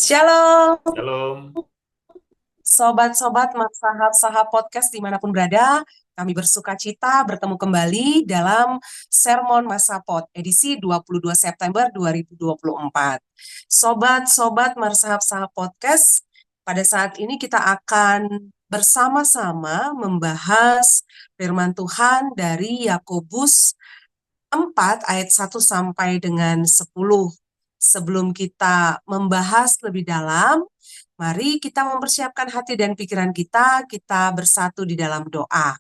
Shalom, Shalom. sobat-sobat Sahab-sahab podcast dimanapun berada. Kami bersuka cita bertemu kembali dalam Sermon Masa Pod, edisi 22 September 2024. Sobat-sobat Sahab-sahab podcast, pada saat ini kita akan bersama-sama membahas firman Tuhan dari Yakobus 4 ayat 1 sampai dengan 10. Sebelum kita membahas lebih dalam, mari kita mempersiapkan hati dan pikiran kita bersatu di dalam doa.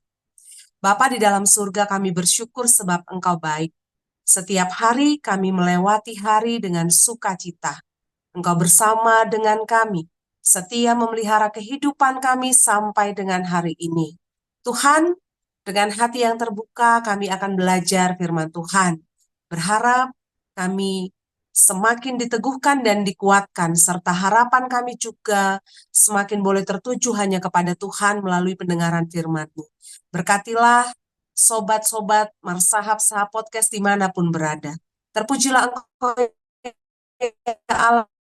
Bapa di dalam surga, kami bersyukur sebab Engkau baik. Setiap hari kami melewati hari dengan sukacita. Engkau bersama dengan kami, setia memelihara kehidupan kami sampai dengan hari ini. Tuhan, dengan hati yang terbuka kami akan belajar firman Tuhan. Berharap kami semakin diteguhkan dan dikuatkan, serta harapan kami juga semakin boleh tertuju hanya kepada Tuhan melalui pendengaran firman-Mu. Berkatilah sobat-sobat Sahab podcast dimanapun berada. Terpujilah Engkau ya Allah,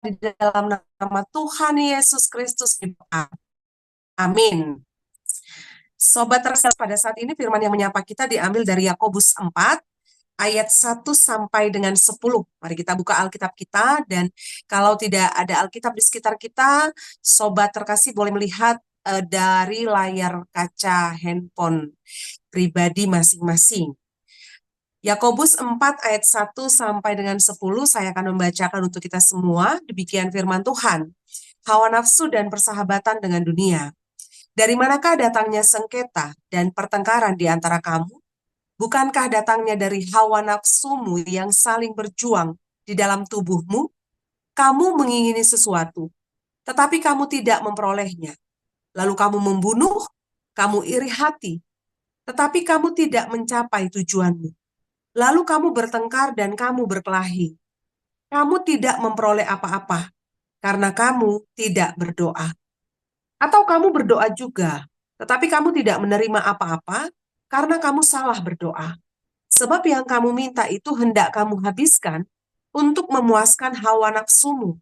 di dalam nama Tuhan Yesus Kristus. Amin. Sobat terkasih, pada saat ini firman yang menyapa kita diambil dari Yakobus 4 ayat 1 sampai dengan 10. Mari kita buka Alkitab kita, dan kalau tidak ada Alkitab di sekitar kita, sobat terkasih boleh melihat dari layar kaca handphone pribadi masing-masing. Yakobus 4 ayat 1 sampai dengan 10 saya akan membacakan untuk kita semua. Demikian firman Tuhan. Hawa nafsu dan persahabatan dengan dunia. Dari manakah datangnya sengketa dan pertengkaran di antara kamu? Bukankah datangnya dari hawa nafsumu yang saling berjuang di dalam tubuhmu? Kamu mengingini sesuatu, tetapi kamu tidak memperolehnya. Lalu kamu membunuh, kamu iri hati, tetapi kamu tidak mencapai tujuanmu. Lalu kamu bertengkar dan kamu berkelahi. Kamu tidak memperoleh apa-apa karena kamu tidak berdoa. Atau kamu berdoa juga, tetapi kamu tidak menerima apa-apa karena kamu salah berdoa. Sebab yang kamu minta itu hendak kamu habiskan untuk memuaskan hawa nafsumu.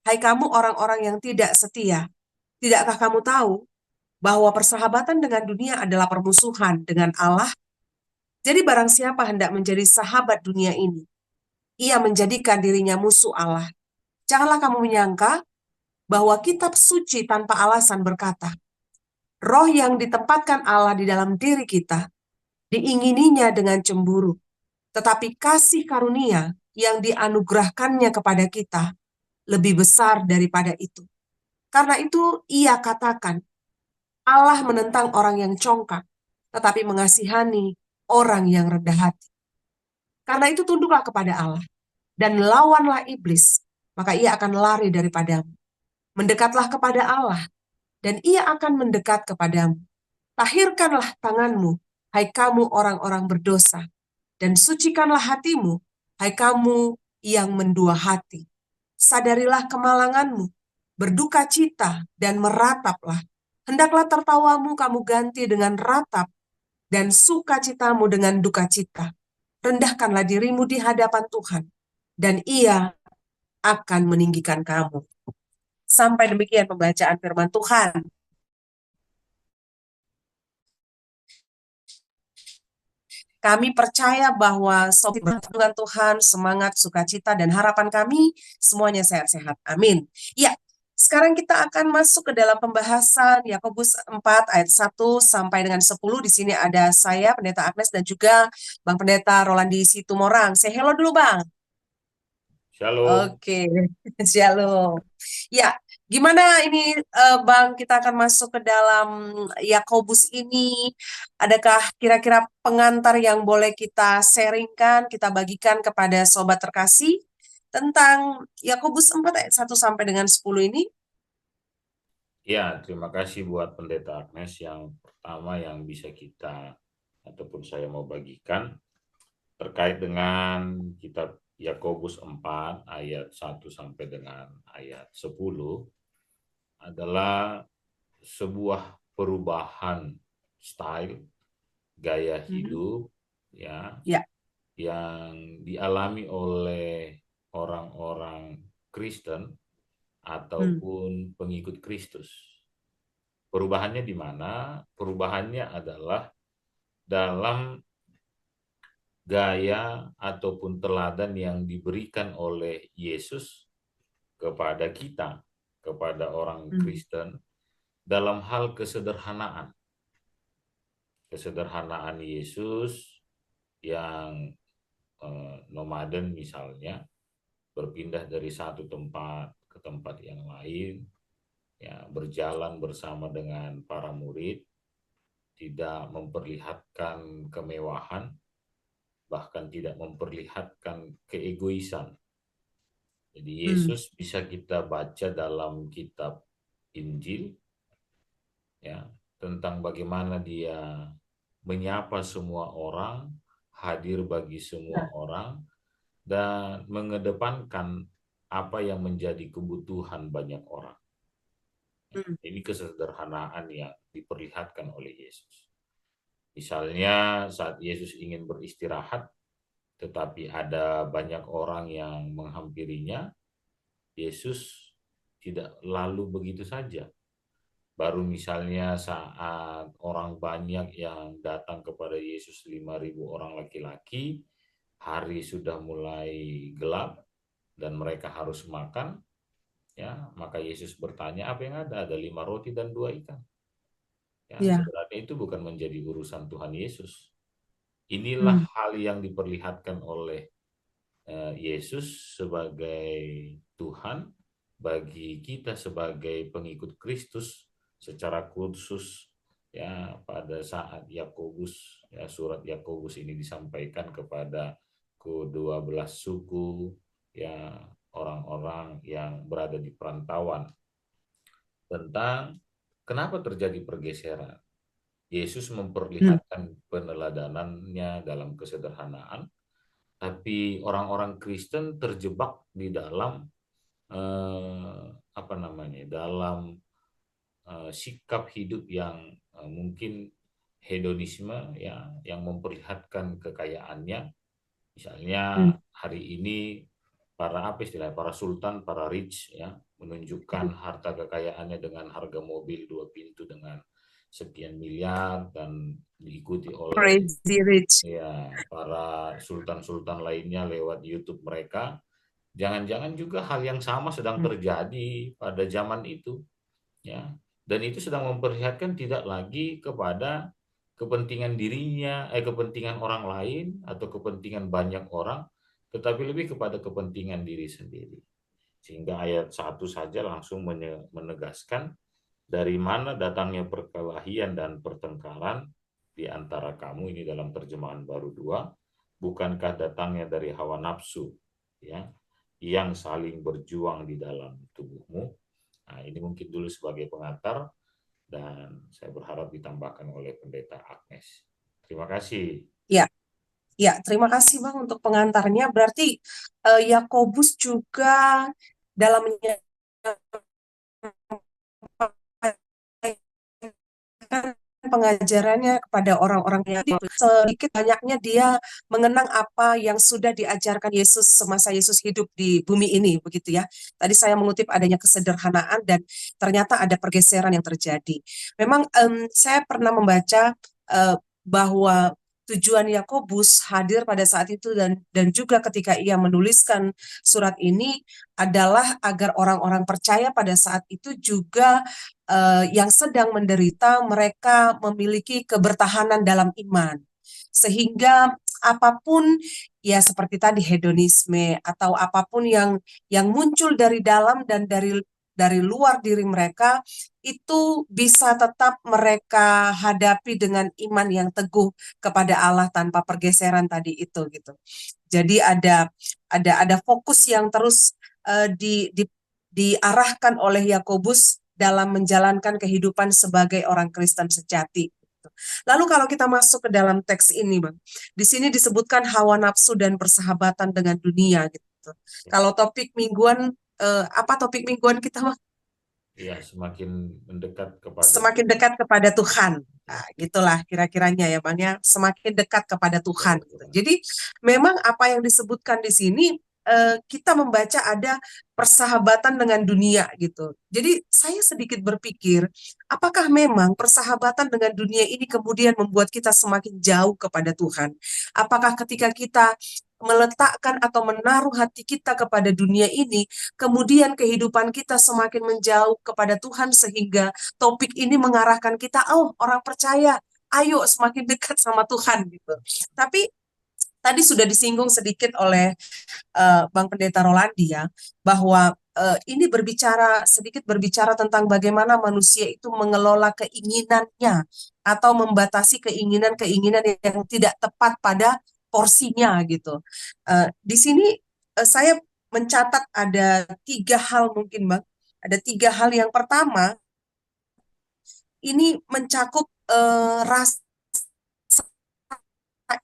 Hai kamu orang-orang yang tidak setia, tidakkah kamu tahu bahwa persahabatan dengan dunia adalah permusuhan dengan Allah? Jadi barang siapa hendak menjadi sahabat dunia ini, ia menjadikan dirinya musuh Allah. Janganlah kamu menyangka bahwa kitab suci tanpa alasan berkata, roh yang ditempatkan Allah di dalam diri kita, diingininya dengan cemburu. Tetapi kasih karunia yang dianugerahkannya kepada kita lebih besar daripada itu. Karena itu ia katakan, Allah menentang orang yang congkak, tetapi mengasihani orang yang rendah hati. Karena itu tunduklah kepada Allah, dan lawanlah iblis, maka ia akan lari daripadamu. Mendekatlah kepada Allah, dan ia akan mendekat kepadamu. Tahirkanlah tanganmu, hai kamu orang-orang berdosa, dan sucikanlah hatimu, hai kamu yang mendua hati. Sadarilah kemalanganmu, berduka cita, dan merataplah. Hendaklah tertawamu kamu ganti dengan ratap, dan sukacitamu dengan duka cita. Rendahkanlah dirimu di hadapan Tuhan, dan Ia akan meninggikan kamu. Sampai demikian pembacaan firman Tuhan. Kami percaya bahwa dengan Tuhan, semangat, sukacita, dan harapan kami semuanya sehat-sehat. Amin. Ya, sekarang kita akan masuk ke dalam pembahasan Yakobus 4 ayat 1 sampai dengan 10. Di sini ada saya, Pendeta Agnes, dan juga Bang Pendeta Rolandi Situmorang. Say hello dulu, Bang. Shalom. Oke, shalom. Ya, gimana ini Bang, kita akan masuk ke dalam Yakobus ini. Adakah kira-kira pengantar yang boleh kita sharingkan, kita bagikan kepada sobat terkasih tentang Yakobus 4 ayat 1 sampai dengan 10 ini? Ya, terima kasih buat Pendeta Agnes yang pertama yang bisa kita ataupun saya mau bagikan terkait dengan kitab Yakobus 4 ayat 1 sampai dengan ayat 10 adalah sebuah perubahan style gaya Mhm. hidup ya Ya, yang dialami oleh orang-orang Kristen Hmm. ataupun pengikut Kristus. Perubahannya di mana? Perubahannya adalah dalam gaya ataupun teladan yang diberikan oleh Yesus kepada kita, kepada orang Hmm. Kristen, dalam hal kesederhanaan. Kesederhanaan Yesus yang nomaden misalnya, berpindah dari satu tempat ke tempat yang lain, ya, berjalan bersama dengan para murid, tidak memperlihatkan kemewahan, bahkan tidak memperlihatkan keegoisan. Jadi Hmm. Yesus bisa kita baca dalam kitab Injil, ya, tentang bagaimana dia menyapa semua orang, hadir bagi semua Ya. orang, dan mengedepankan apa yang menjadi kebutuhan banyak orang. Hmm. Ini kesederhanaan yang diperlihatkan oleh Yesus. Misalnya saat Yesus ingin beristirahat, tetapi ada banyak orang yang menghampirinya, Yesus tidak lalu begitu saja. Baru misalnya saat orang banyak yang datang kepada Yesus, 5.000 orang laki-laki, hari sudah mulai gelap dan mereka harus makan, ya, maka Yesus bertanya, apa yang ada? Ada 5 roti dan 2 ikan. Ya, Ya. sebenarnya itu bukan menjadi urusan Tuhan Yesus. Inilah Hmm. hal yang diperlihatkan oleh Yesus sebagai Tuhan bagi kita sebagai pengikut Kristus secara khusus, ya, pada saat Yakobus, ya, surat Yakobus ini disampaikan kepada ke-12 suku, ya, orang-orang yang berada di perantauan, tentang kenapa terjadi pergeseran. Yesus Hmm. memperlihatkan peneladanannya dalam kesederhanaan, tapi orang-orang Kristen terjebak di dalam apa namanya, dalam sikap hidup yang mungkin hedonisme, ya, yang memperlihatkan kekayaannya. Hmm. Misalnya hari ini para apa istilahnya, para sultan, para rich, ya, menunjukkan harta kekayaannya dengan harga mobil 2 pintu dengan sekian miliar, dan diikuti oleh, Crazy Rich. ya, para sultan-sultan lainnya lewat YouTube mereka. Jangan-jangan juga hal yang sama sedang Hmm. terjadi pada zaman itu, ya. Dan itu sedang memperlihatkan tidak lagi kepada kepentingan dirinya, kepentingan orang lain atau kepentingan banyak orang, tetapi lebih kepada kepentingan diri sendiri. Sehingga ayat 1 saja langsung menegaskan, dari mana datangnya perkelahian dan pertengkaran di antara kamu, ini dalam terjemahan baru 2, bukankah datangnya dari hawa nafsu, ya, yang saling berjuang di dalam tubuhmu. Nah, ini mungkin dulu sebagai pengantar, dan saya berharap ditambahkan oleh Pendeta Agnes. Terima kasih. Ya, ya, terima kasih Bang untuk pengantarnya. Berarti Yakobus juga dalam menyampaikan pengajarannya kepada orang-orang yang sedikit banyaknya dia mengenang apa yang sudah diajarkan Yesus semasa Yesus hidup di bumi ini, begitu ya. Tadi saya mengutip adanya kesederhanaan dan ternyata ada pergeseran yang terjadi. Memang saya pernah membaca bahwa tujuan Yakobus hadir pada saat itu dan juga ketika ia menuliskan surat ini adalah agar orang-orang percaya pada saat itu juga yang sedang menderita, mereka memiliki kebertahanan dalam iman. Sehingga apapun, ya seperti tadi hedonisme atau apapun yang muncul dari dalam dan dari luar diri mereka itu bisa tetap mereka hadapi dengan iman yang teguh kepada Allah tanpa pergeseran tadi itu gitu. Jadi ada fokus yang terus diarahkan oleh Yakobus dalam menjalankan kehidupan sebagai orang Kristen sejati. Lalu kalau kita masuk ke dalam teks ini, Bang, di sini disebutkan hawa nafsu dan persahabatan dengan dunia gitu. Kalau topik mingguan, apa topik mingguan kita, Bang? Ya, semakin mendekat kepada Semakin Tuhan. dekat kepada Tuhan. Ya, Nah, gitulah kira-kiranya ya, Bang, ya. Semakin dekat kepada Tuhan kepada gitu. Tuhan. Jadi memang apa yang disebutkan di sini kita membaca ada persahabatan dengan dunia gitu. Jadi saya sedikit berpikir, apakah memang persahabatan dengan dunia ini kemudian membuat kita semakin jauh kepada Tuhan? Apakah ketika kita meletakkan atau menaruh hati kita kepada dunia ini, kemudian kehidupan kita semakin menjauh kepada Tuhan sehingga topik ini mengarahkan kita, oh orang percaya, ayo semakin dekat sama Tuhan gitu. Tapi tadi sudah disinggung sedikit oleh Bang Pendeta Rolandi ya, bahwa ini sedikit berbicara tentang bagaimana manusia itu mengelola keinginannya atau membatasi keinginan-keinginan yang tidak tepat pada porsinya gitu. Di sini saya mencatat ada 3 hal mungkin Bang. Ada 3 hal. Yang pertama, ini mencakup rasa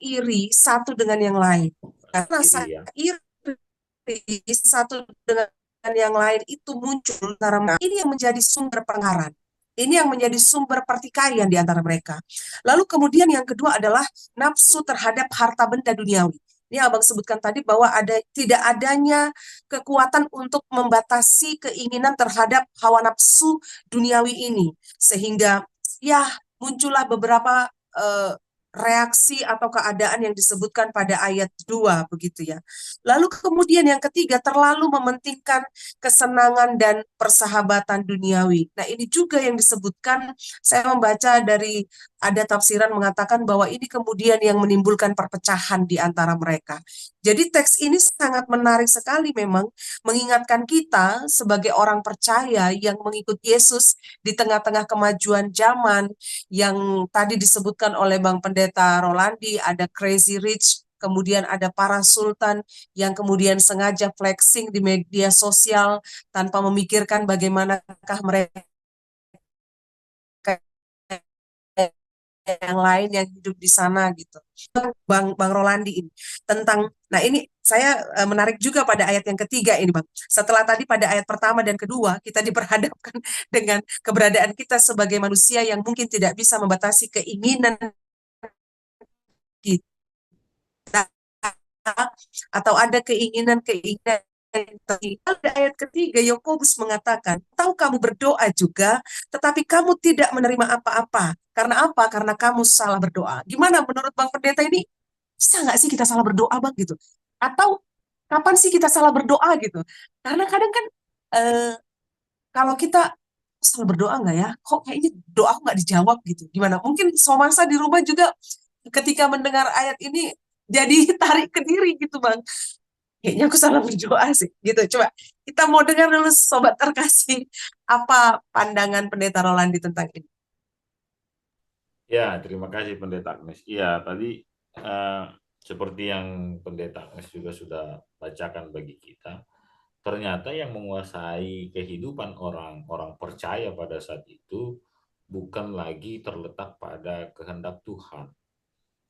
iri satu dengan yang lain. Karena Iri rasa ya. iri satu dengan yang lain itu muncul antara mereka. Ini yang menjadi sumber pertengkaran. Ini yang menjadi sumber pertikaian di antara mereka. Lalu kemudian yang kedua adalah nafsu terhadap harta benda duniawi. Ini Abang sebutkan tadi bahwa tidak adanya kekuatan untuk membatasi keinginan terhadap hawa nafsu duniawi ini. Sehingga ya muncullah beberapa reaksi atau keadaan yang disebutkan pada ayat 2 begitu ya. Lalu kemudian yang ketiga, terlalu mementingkan kesenangan dan persahabatan duniawi. Nah, ini juga yang disebutkan, saya membaca dari ada tafsiran mengatakan bahwa ini kemudian yang menimbulkan perpecahan di antara mereka. Jadi teks ini sangat menarik sekali memang mengingatkan kita sebagai orang percaya yang mengikut Yesus di tengah-tengah kemajuan zaman yang tadi disebutkan oleh Bang Pendeta Rolandi, ada Crazy Rich, kemudian ada para sultan yang kemudian sengaja flexing di media sosial tanpa memikirkan bagaimanakah mereka yang lain yang hidup di sana gitu. Bang Rolandi ini tentang, nah ini saya menarik juga pada ayat yang ketiga ini Bang. Setelah tadi pada ayat pertama dan kedua kita diperhadapkan dengan keberadaan kita sebagai manusia yang mungkin tidak bisa membatasi keinginan kita atau ada keinginan-keinginan. Pada ayat ketiga, Yakobus mengatakan, tahu kamu berdoa juga, tetapi kamu tidak menerima apa-apa. Karena apa? Karena kamu salah berdoa. Gimana menurut Bang Pendeta ini? Bisa nggak sih kita salah berdoa, Bang? Gitu. Atau kapan sih kita salah berdoa gitu? Karena kadang kan eh, kalau kita salah berdoa nggak ya? Kok kayaknya doa aku nggak dijawab gitu? Gimana? Mungkin Somasa di rumah juga ketika mendengar ayat ini jadi tarik ke diri gitu, Bang. Kayaknya aku salah berdoa sih, gitu. Coba kita mau dengar dulu Sobat Terkasih, apa pandangan Pendeta Rolandi tentang ini? Ya, terima kasih Pendeta Agnes. Iya, tadi eh, seperti yang Pendeta Agnes juga sudah bacakan bagi kita, ternyata yang menguasai kehidupan orang-orang percaya pada saat itu bukan lagi terletak pada kehendak Tuhan,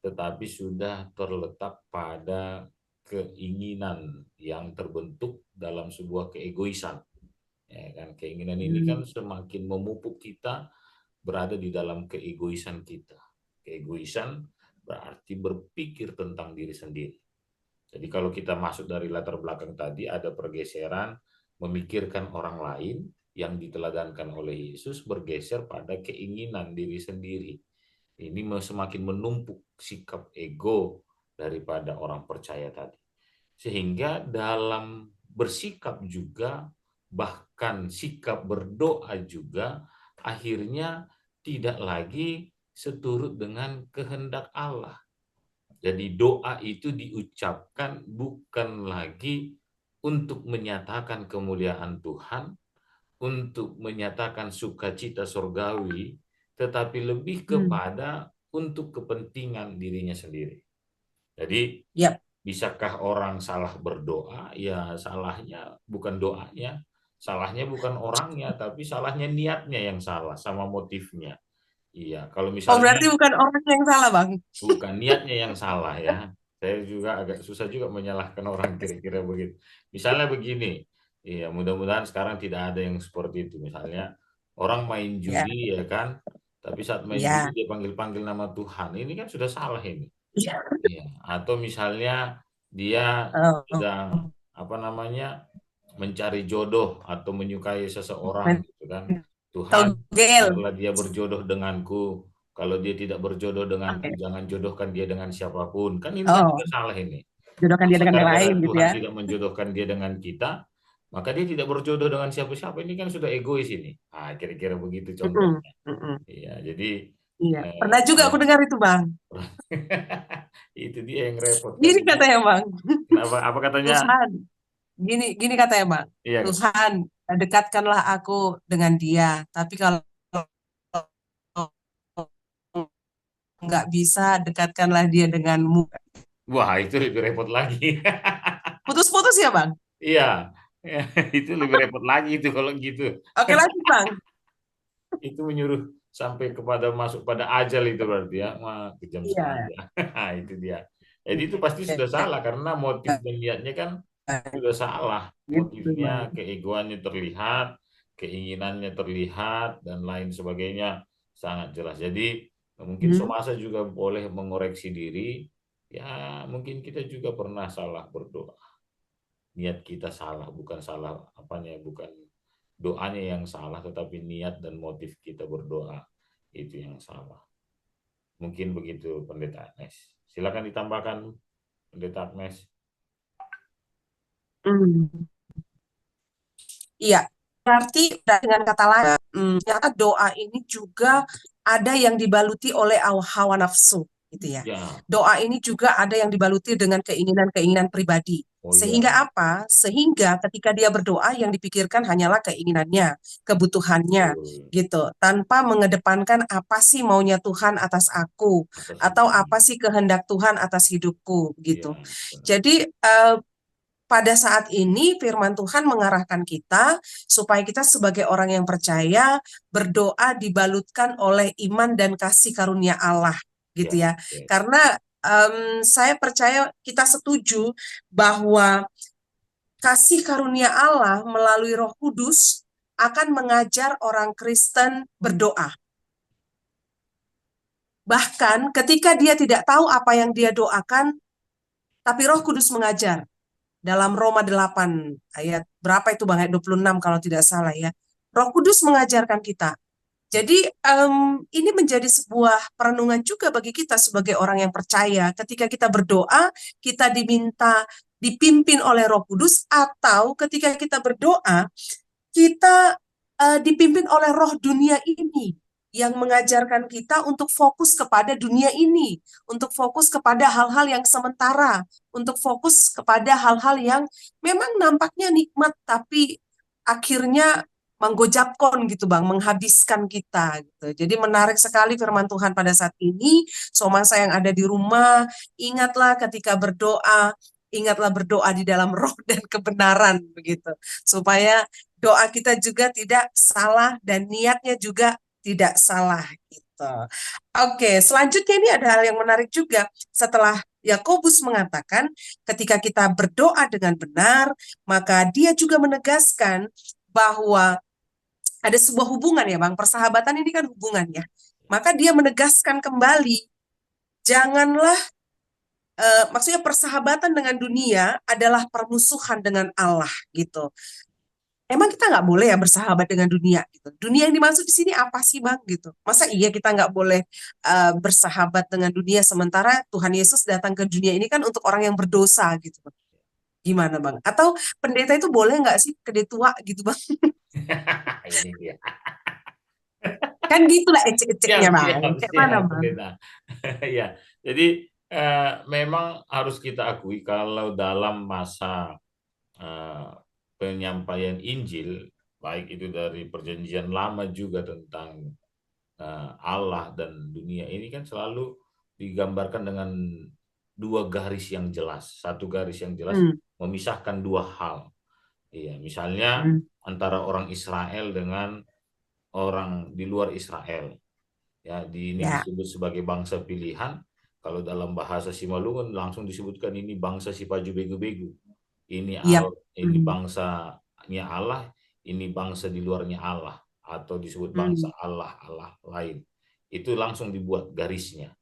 tetapi sudah terletak pada keinginan yang terbentuk dalam sebuah keegoisan. Ya kan, keinginan ini kan semakin memupuk kita berada di dalam keegoisan kita. Keegoisan berarti berpikir tentang diri sendiri. Jadi kalau kita masuk dari latar belakang tadi ada pergeseran memikirkan orang lain yang diteladankan oleh Yesus bergeser pada keinginan diri sendiri. Ini semakin menumpuk sikap ego daripada orang percaya tadi. Sehingga dalam bersikap juga, bahkan sikap berdoa juga, akhirnya tidak lagi seturut dengan kehendak Allah. Jadi doa itu diucapkan bukan lagi untuk menyatakan kemuliaan Tuhan, untuk menyatakan sukacita surgawi, tetapi lebih Hmm. kepada untuk kepentingan dirinya sendiri. Jadi Yap. bisakah orang salah berdoa? Ya salahnya bukan doanya, salahnya bukan orangnya, tapi salahnya niatnya yang salah sama motifnya. Iya, kalau Oh, misalnya berarti bukan orang yang salah, Bang. bukan niatnya yang salah ya. Saya juga agak susah juga menyalahkan orang kira-kira begitu. Misalnya begini, iya mudah-mudahan sekarang tidak ada yang seperti itu. Misalnya orang main Ya, judi ya kan, tapi saat main judi ya, dia panggil-panggil nama Tuhan. Ini kan sudah salah ini. ya. Iya. Atau misalnya dia Oh, sedang oh. apa namanya, mencari jodoh atau menyukai seseorang gitu kan. Tuhan, Togel. biarlah dia berjodoh denganku. Kalau dia tidak berjodoh denganku, Oke. jangan jodohkan dia dengan siapapun. Kan ini kan Oh, juga salah ini. jodohkan dia Masa dengan yang gara-gara lain gitu Tuhan ya. tidak menjodohkan dia dengan kita, maka dia tidak berjodoh dengan siapa-siapa. Ini kan sudah egois ini. Ah, kira-kira begitu Mm-mm, contohnya. mm-mm. Iya, jadi Iya, pernah juga ya aku dengar itu Bang. itu dia yang repot kan Gini ini. katanya Bang, Kenapa? Apa katanya? Tuhan, gini katanya Bang, Iya, Tuhan dekatkanlah aku dengan dia, tapi kalau nggak bisa dekatkanlah dia denganmu. wah itu lebih repot lagi. Putus-putus ya Bang? Iya, itu lebih repot lagi itu kalau gitu. Oke lanjut Bang. Itu menyuruh sampai kepada masuk pada ajal itu berarti ya. Wah, kejam sekali Iya. ya. Itu dia. Jadi itu pasti sudah salah karena motif dan niatnya kan sudah salah. Gitu Motifnya, Bang. keegoannya terlihat, keinginannya terlihat dan lain sebagainya sangat jelas. Jadi mungkin Hmm. Somasa juga boleh mengoreksi diri. Ya, mungkin kita juga pernah salah berdoa. Niat kita salah, bukan salah apanya, bukan doanya yang salah, tetapi niat dan motif kita berdoa itu yang salah. Mungkin begitu Pendeta Agnes. Silakan ditambahkan Pendeta Agnes. Hmm. Iya, berarti dengan kata lain, ternyata doa ini juga ada yang dibaluti oleh hawa nafsu, gitu ya. Ya, Doa ini juga ada yang dibaluti dengan keinginan-keinginan pribadi. oh Sehingga ya, apa? Sehingga ketika dia berdoa yang dipikirkan hanyalah keinginannya, kebutuhannya, betul. gitu. Tanpa mengedepankan apa sih maunya Tuhan atas aku, Atas atau hidupnya. apa sih kehendak Tuhan atas hidupku, Ya, gitu. benar. Jadi pada saat ini firman Tuhan mengarahkan kita supaya kita sebagai orang yang percaya berdoa dibalutkan oleh iman dan kasih karunia Allah gitu Ya, ya. oke. Karena saya percaya kita setuju bahwa kasih karunia Allah melalui Roh Kudus akan mengajar orang Kristen berdoa. Bahkan ketika dia tidak tahu apa yang dia doakan, tapi Roh Kudus mengajar. Dalam Roma 8 ayat berapa itu Bang? Ayat 26 kalau tidak salah ya. Roh Kudus mengajarkan kita. Jadi ini menjadi sebuah perenungan juga bagi kita sebagai orang yang percaya. Ketika kita berdoa, kita diminta dipimpin oleh Roh Kudus, atau ketika kita berdoa, kita dipimpin oleh roh dunia ini yang mengajarkan kita untuk fokus kepada dunia ini, untuk fokus kepada hal-hal yang sementara, untuk fokus kepada hal-hal yang memang nampaknya nikmat, tapi akhirnya menggojapkan gitu Bang, menghabiskan kita gitu. Jadi menarik sekali firman Tuhan pada saat ini. Somasa yang ada di rumah, ingatlah berdoa di dalam roh dan kebenaran begitu. Supaya doa kita juga tidak salah dan niatnya juga tidak salah gitu. Oke, selanjutnya ini ada hal yang menarik juga. Setelah Yakobus mengatakan ketika kita berdoa dengan benar, maka dia juga menegaskan bahwa ada sebuah hubungan ya Bang, persahabatan ini kan hubungan ya. Maka dia menegaskan kembali, janganlah, maksudnya persahabatan dengan dunia adalah permusuhan dengan Allah gitu. Emang kita nggak boleh ya bersahabat dengan dunia gitu. Dunia yang dimaksud di sini apa sih Bang gitu? Masa iya kita nggak boleh bersahabat dengan dunia sementara Tuhan Yesus datang ke dunia ini kan untuk orang yang berdosa gitu Bang. Gimana Bang? Atau pendeta itu boleh nggak sih kedetua gitu Bang? Ini dia. Kan gitulah Siap, ecek-eceknya Bang. siap, Kayak mana siap, Bang? Pendeta. Ya, jadi memang harus kita akui kalau dalam masa eh, penyampaian Injil, baik itu dari Perjanjian Lama juga tentang Allah dan dunia ini kan selalu digambarkan dengan dua garis yang jelas. Satu garis yang jelas Hmm, memisahkan dua hal. Iya, misalnya hmm, antara orang Israel dengan orang di luar Israel. Ya, ini ya, disebut sebagai bangsa pilihan. Kalau dalam bahasa Simalungun langsung disebutkan ini bangsa si Paju Begu-Begu. iya, Ini hmm, bangsanya Allah, ini bangsa di luarnya Allah atau disebut bangsa hmm, Allah, Allah lain. Itu langsung dibuat garisnya.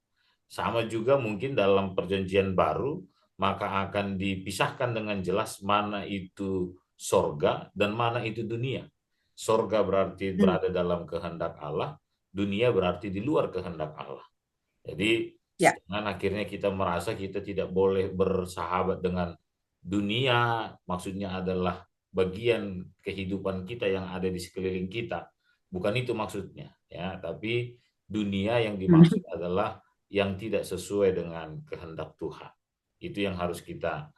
Sama juga mungkin dalam perjanjian baru maka akan dipisahkan dengan jelas mana itu sorga dan mana itu dunia. Sorga berarti Hmm. berada dalam kehendak Allah, dunia berarti di luar kehendak Allah. Jadi Ya. jangan akhirnya kita merasa kita tidak boleh bersahabat dengan dunia, maksudnya adalah bagian kehidupan kita yang ada di sekeliling kita. Bukan itu maksudnya, ya, tapi dunia yang dimaksud adalah yang tidak sesuai dengan kehendak Tuhan. Itu yang harus kita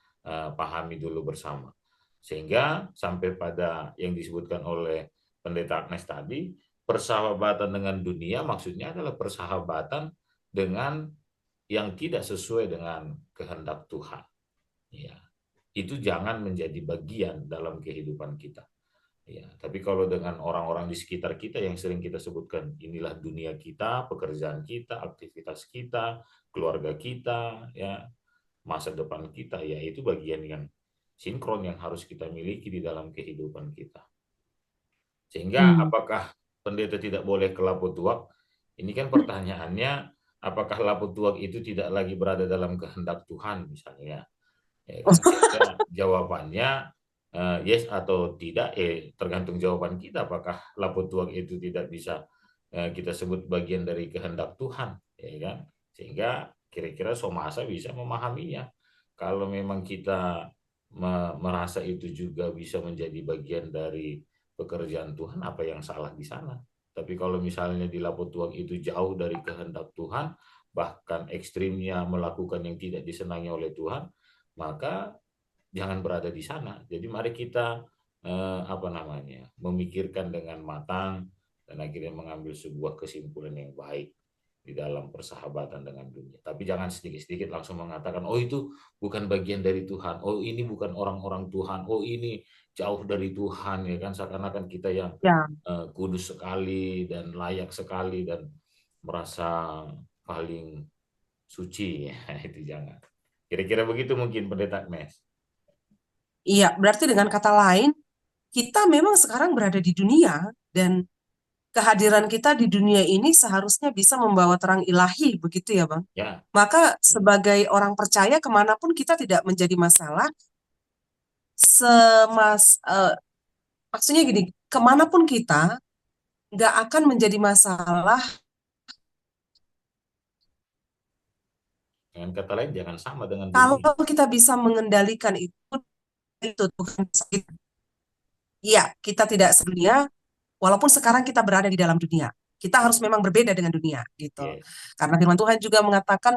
pahami dulu bersama. Sehingga sampai pada yang disebutkan oleh Pendeta Agnes tadi, persahabatan dengan dunia maksudnya adalah persahabatan dengan yang tidak sesuai dengan kehendak Tuhan. Ya, itu jangan menjadi bagian dalam kehidupan kita. Ya, tapi kalau dengan orang-orang di sekitar kita yang sering kita sebutkan, inilah dunia kita, pekerjaan kita, aktivitas kita, keluarga kita, ya, masa depan kita, ya itu bagian yang sinkron yang harus kita miliki di dalam kehidupan kita. Sehingga Hmm. apakah pendeta tidak boleh ke Lapotuak? Ini kan pertanyaannya, apakah Lapotuak itu tidak lagi berada dalam kehendak Tuhan misalnya? Ya kan? Sehingga jawabannya yes atau tidak, tergantung jawaban kita. Apakah Lapotuak itu tidak bisa kita sebut bagian dari kehendak Tuhan, ya kan? Sehingga kira-kira Somasa bisa memahaminya. Kalau memang kita merasa itu juga bisa menjadi bagian dari pekerjaan Tuhan, apa yang salah di sana? Tapi kalau misalnya di Lapotuak itu jauh dari kehendak Tuhan, bahkan ekstrimnya melakukan yang tidak disenangi oleh Tuhan, maka jangan berada di sana. Jadi mari kita memikirkan dengan matang dan akhirnya mengambil sebuah kesimpulan yang baik di dalam persahabatan dengan dunia. Tapi jangan sedikit-sedikit langsung mengatakan, oh itu bukan bagian dari Tuhan, oh ini bukan orang-orang Tuhan, oh ini jauh dari Tuhan, ya kan, seakan-akan kita yang Ya. kudus sekali dan layak sekali dan merasa paling suci, ya. Itu jangan. Kira-kira begitu mungkin Pendeta Agnes. Iya, berarti dengan kata lain, kita memang sekarang berada di dunia dan kehadiran kita di dunia ini seharusnya bisa membawa terang ilahi, begitu ya, Bang? Ya, Maka sebagai orang percaya kemanapun kita tidak menjadi masalah, maksudnya gini, kemanapun kita nggak akan menjadi masalah dengan kata lain jangan sama dengan kalau dunia. kita bisa mengendalikan itu Tuhan. Iya, kita tidak sedunia, walaupun sekarang kita berada di dalam dunia. Kita harus memang berbeda dengan dunia, gitu. Yes. Karena firman Tuhan juga mengatakan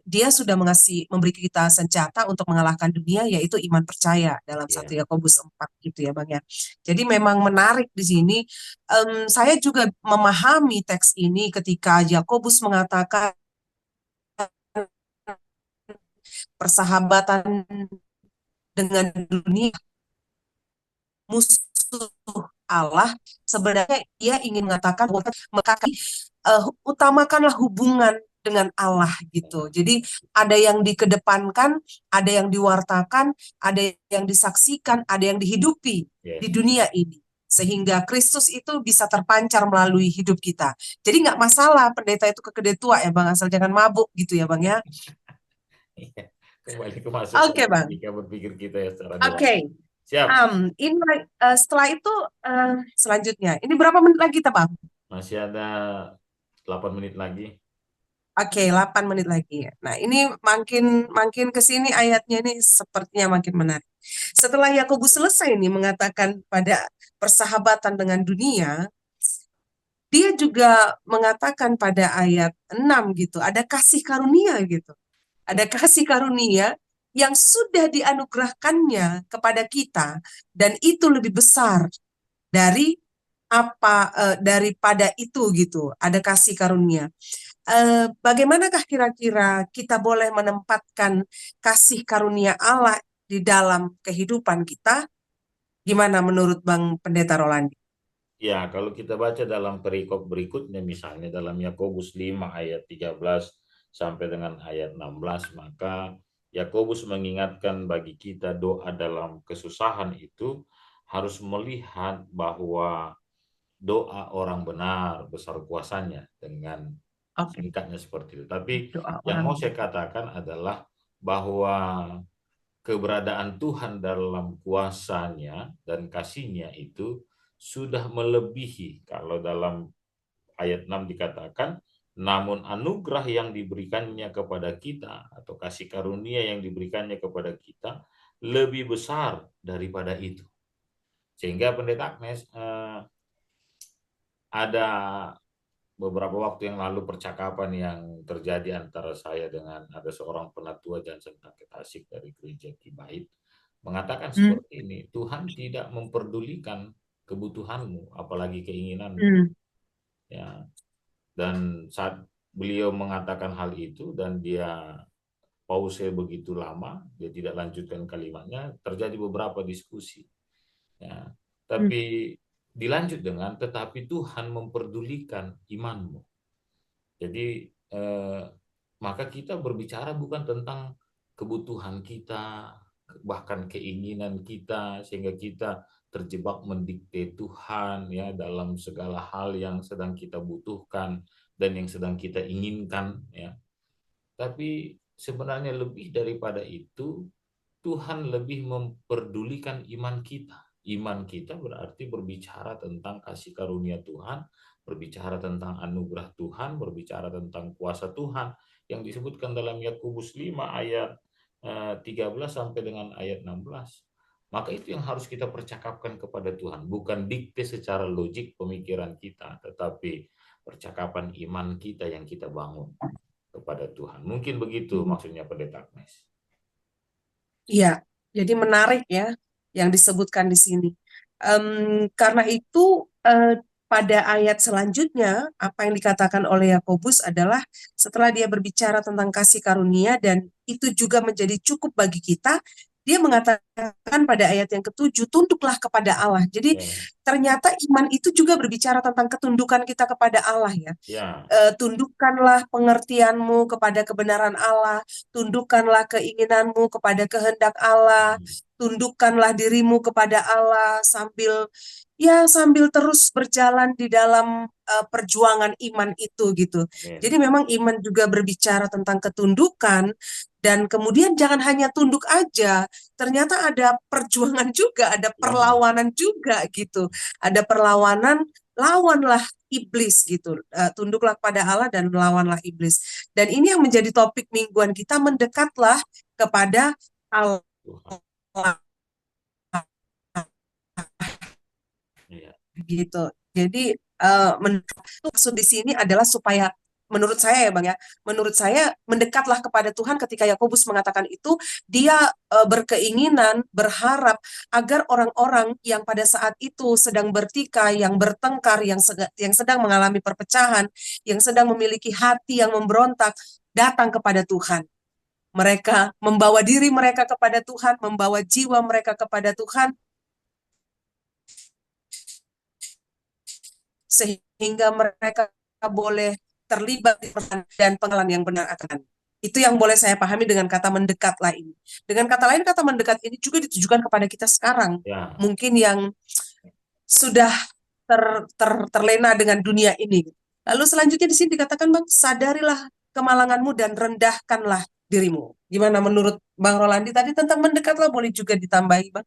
Dia sudah memberi kita senjata untuk mengalahkan dunia, yaitu iman percaya dalam 1 Ya. Yakobus 4 gitu ya, Bang ya. Jadi memang menarik di sini. Saya juga memahami teks ini ketika Yakobus mengatakan persahabatan dengan dunia musuh Allah, sebenarnya dia ingin mengatakan bahwa utamakanlah hubungan dengan Allah gitu. Jadi ada yang dikedepankan, ada yang diwartakan, ada yang disaksikan, ada yang dihidupi di Yes. dunia ini. Sehingga Kristus itu bisa terpancar melalui hidup kita. Jadi nggak masalah pendeta itu kekede tua ya Bang, asal jangan mabuk gitu ya Bang ya. Iya. Kembali ke masukan Oke Bang. logika berpikir kita ya secara Oke. dewasa. Siap. Ini setelah itu selanjutnya. Ini berapa menit lagi kita Bang? Masih ada 8 menit lagi. Oke, 8 menit lagi ya. Nah, ini makin makin ke sini ayatnya ini sepertinya makin menarik. Setelah Yakobus selesai nih mengatakan pada persahabatan dengan dunia, dia juga mengatakan pada ayat 6 gitu, ada kasih karunia gitu. Ya. Ada kasih karunia yang sudah dianugerahkannya kepada kita dan itu lebih besar dari daripada itu gitu. Ada kasih karunia. Bagaimanakah kira-kira kita boleh menempatkan kasih karunia Allah di dalam kehidupan kita? Gimana menurut Bang Pendeta Rolandi? Ya, kalau kita baca dalam perikop berikutnya, misalnya dalam Yakobus 5 ayat 13 sampai dengan ayat 16, maka Yakobus mengingatkan bagi kita doa dalam kesusahan itu harus melihat bahwa doa orang benar besar kuasanya, dengan Oke, singkatnya seperti itu. Tapi doa yang orang mau saya benar. katakan adalah bahwa keberadaan Tuhan dalam kuasanya dan kasihnya itu sudah melebihi, kalau dalam ayat 6 dikatakan, namun anugerah yang diberikannya kepada kita atau kasih karunia yang diberikannya kepada kita lebih besar daripada itu. Sehingga Pendeta Agnes, ada beberapa waktu yang lalu percakapan yang terjadi antara saya dengan ada seorang penatua Jansen Paket Asik dari gereja Kibait mengatakan Hmm, seperti ini, Tuhan tidak memperdulikan kebutuhanmu apalagi keinginanmu, hmm, ya. Dan saat beliau mengatakan hal itu dan dia pause begitu lama, dia tidak lanjutkan kalimatnya, terjadi beberapa diskusi, ya. hmm. Tapi dilanjut dengan tetapi Tuhan memperdulikan imanmu. Jadi maka kita berbicara bukan tentang kebutuhan kita, bahkan keinginan kita, sehingga kita terjebak mendikte Tuhan ya dalam segala hal yang sedang kita butuhkan dan yang sedang kita inginkan ya. Tapi sebenarnya lebih daripada itu, Tuhan lebih memperdulikan iman kita. Iman kita berarti berbicara tentang kasih karunia Tuhan, berbicara tentang anugerah Tuhan, berbicara tentang kuasa Tuhan yang disebutkan dalam Yakobus 5 ayat 13 sampai dengan ayat 16. Maka itu yang harus kita percakapkan kepada Tuhan, bukan dikte secara logik pemikiran kita, tetapi percakapan iman kita yang kita bangun kepada Tuhan. Mungkin begitu Hmm. maksudnya Pendeta Agnes. Iya, jadi menarik ya yang disebutkan di sini. Karena itu pada ayat selanjutnya apa yang dikatakan oleh Yakobus adalah setelah dia berbicara tentang kasih karunia dan itu juga menjadi cukup bagi kita, dia mengatakan pada ayat yang ketujuh, tunduklah kepada Allah. Jadi Ya, ternyata iman itu juga berbicara tentang ketundukan kita kepada Allah ya. ya, Tundukkanlah pengertianmu kepada kebenaran Allah, tundukkanlah keinginanmu kepada kehendak Allah, tundukkanlah dirimu kepada Allah sambil terus berjalan di dalam perjuangan iman itu gitu. Jadi amin. memang iman juga berbicara tentang ketundukan dan kemudian jangan hanya tunduk aja, ternyata ada perjuangan juga, ada Ya, perlawanan juga gitu. Ada perlawanan, lawanlah iblis gitu. Tunduklah kepada Allah dan lawanlah iblis. Dan ini yang menjadi topik mingguan kita, mendekatlah kepada Allah Tuhan. Ya, gitu. Jadi maksud di sini adalah supaya menurut saya ya Bang ya, menurut saya mendekatlah kepada Tuhan ketika Yakobus mengatakan itu, dia berkeinginan, berharap agar orang-orang yang pada saat itu sedang bertikai, yang bertengkar, yang sedang mengalami perpecahan, yang sedang memiliki hati yang memberontak, datang kepada Tuhan. Mereka membawa diri mereka kepada Tuhan, membawa jiwa mereka kepada Tuhan, sehingga mereka boleh terlibat dan pengalaman yang benar akan. Itu yang boleh saya pahami dengan kata mendekatlah ini. Dengan kata lain, kata mendekat ini juga ditujukan kepada kita sekarang. ya, Mungkin yang sudah terlena dengan dunia ini. Lalu selanjutnya di sini dikatakan, Bang, sadarilah kemalanganmu dan rendahkanlah dirimu. Gimana menurut Bang Rolandi tadi tentang mendekatlah, boleh juga ditambahi, Bang?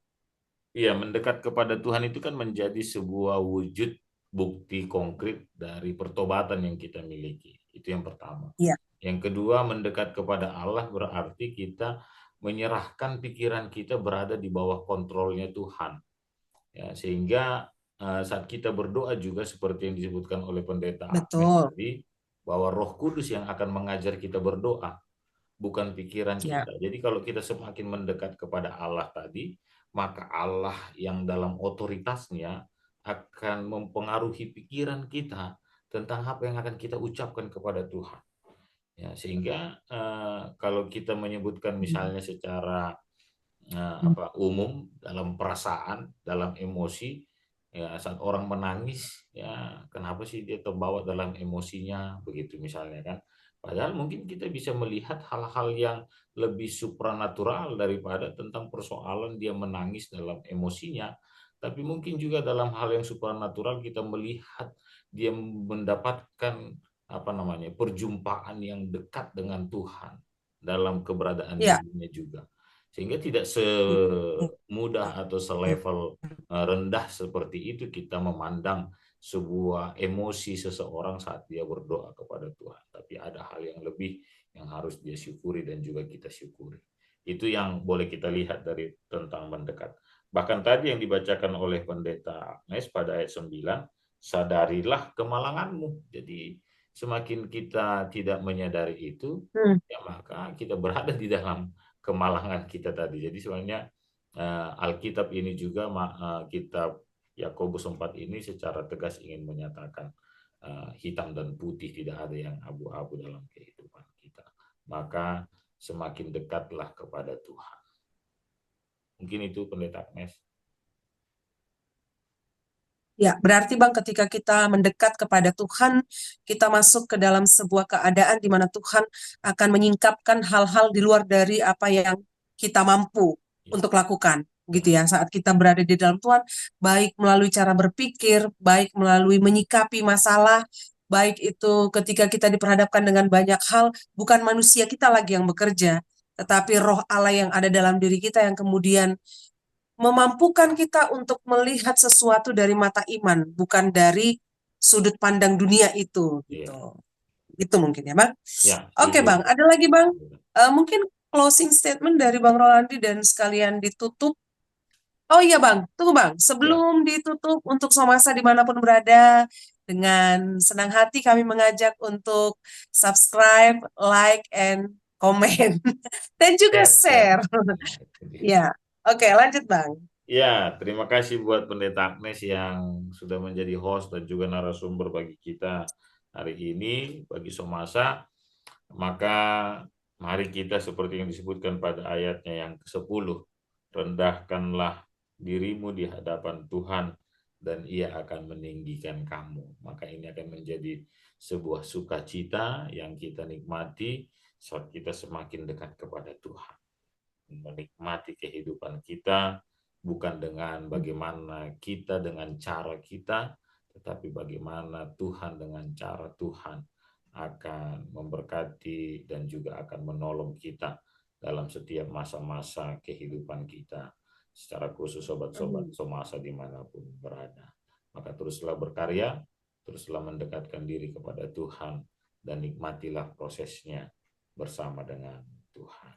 iya, mendekat kepada Tuhan itu kan menjadi sebuah wujud bukti konkret dari pertobatan yang kita miliki. Itu yang pertama. Iya, Yang kedua, mendekat kepada Allah berarti kita menyerahkan pikiran kita berada di bawah kontrolnya Tuhan. Ya, sehingga saat kita berdoa juga seperti yang disebutkan oleh Pendeta Agnes betul. tadi, bahwa Roh Kudus yang akan mengajar kita berdoa, bukan pikiran Ya, kita. Jadi kalau kita semakin mendekat kepada Allah tadi, maka Allah yang dalam otoritasnya akan mempengaruhi pikiran kita tentang apa yang akan kita ucapkan kepada Tuhan. Ya, sehingga kalau kita menyebutkan misalnya secara umum dalam perasaan, dalam emosi, ya saat orang menangis, ya kenapa sih dia terbawa dalam emosinya begitu misalnya kan. Padahal mungkin kita bisa melihat hal-hal yang lebih supranatural daripada tentang persoalan dia menangis dalam emosinya. Tapi mungkin juga dalam hal yang supranatural kita melihat dia mendapatkan perjumpaan yang dekat dengan Tuhan. dalam keberadaan Ya. dirinya juga. Sehingga tidak Hmm. semudah atau selevel rendah seperti itu kita memandang sebuah emosi seseorang saat dia berdoa kepada Tuhan. Tapi ada hal yang lebih yang harus dia syukuri dan juga kita syukuri. Itu yang boleh kita lihat dari tentang mendekat. Bahkan tadi yang dibacakan oleh Pendeta Agnes pada ayat 9, sadarilah kemalanganmu. Jadi semakin kita tidak menyadari itu, Hmm. ya maka kita berada di dalam kemalangan kita tadi. Jadi sebenarnya Alkitab ini juga kitab Yakobus 4 ini secara tegas ingin menyatakan hitam dan putih, tidak ada yang abu-abu dalam kehidupan kita. Maka semakin dekatlah kepada Tuhan. Mungkin itu Pendeta Agnes. Ya, berarti Bang, ketika kita mendekat kepada Tuhan, kita masuk ke dalam sebuah keadaan di mana Tuhan akan menyingkapkan hal-hal di luar dari apa yang kita mampu Ya, untuk lakukan, gitu benar. ya. Saat kita berada di dalam Tuhan, baik melalui cara berpikir, baik melalui menyikapi masalah, baik itu ketika kita diperhadapkan dengan banyak hal, bukan manusia kita lagi yang bekerja, tetapi roh Allah yang ada dalam diri kita yang kemudian memampukan kita untuk melihat sesuatu dari mata iman, bukan dari sudut pandang dunia itu, Iya, gitu. Itu mungkin ya, Bang. ya, Oke, itu. Bang. Ada lagi, Bang? Mungkin closing statement dari Bang Rolandi dan sekalian ditutup. Oh iya, Bang. Tunggu, Bang. Ya, Sebelum ditutup untuk Somasa dimanapun berada, dengan senang hati kami mengajak untuk subscribe, like, and comment. Dan juga share, share. share. Nah, itu dia. Ya. Oke, lanjut, Bang. Ya, terima kasih buat Pendeta Agnes yang sudah menjadi host dan juga narasumber bagi kita hari ini, bagi Somasa. Maka mari kita seperti yang disebutkan pada ayatnya yang ke-10, rendahkanlah dirimu di hadapan Tuhan dan Ia akan meninggikan kamu. Maka ini akan menjadi sebuah sukacita yang kita nikmati saat kita semakin dekat kepada Tuhan. Menikmati kehidupan kita bukan dengan bagaimana kita dengan cara kita, tetapi bagaimana Tuhan dengan cara Tuhan akan memberkati dan juga akan menolong kita dalam setiap masa-masa kehidupan kita. Secara khusus sobat-sobat Amin. Somasa dimanapun berada. Maka teruslah berkarya, teruslah mendekatkan diri kepada Tuhan, dan nikmatilah prosesnya bersama dengan Tuhan.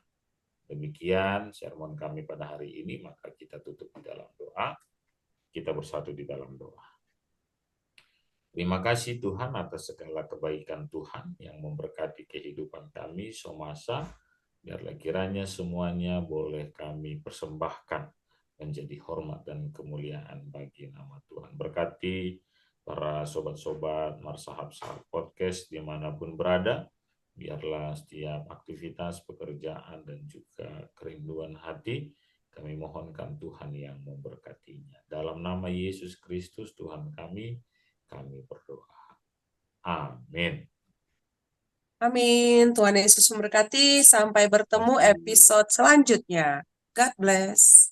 Demikian sermon kami pada hari ini, maka kita tutup di dalam doa. Kita bersatu di dalam doa. Terima kasih Tuhan atas segala kebaikan Tuhan yang memberkati kehidupan kami Somasa. Biarlah kiranya semuanya boleh kami persembahkan menjadi hormat dan kemuliaan bagi nama Tuhan. Berkati para sobat-sobat Marsahab Sahab Podcast dimanapun berada. Biarlah setiap aktivitas, pekerjaan, dan juga kerinduan hati kami mohonkan Tuhan yang memberkatinya. Dalam nama Yesus Kristus Tuhan kami berdoa. Amin. Amin. Tuhan Yesus memberkati. Sampai bertemu Kasih. episode selanjutnya. God bless.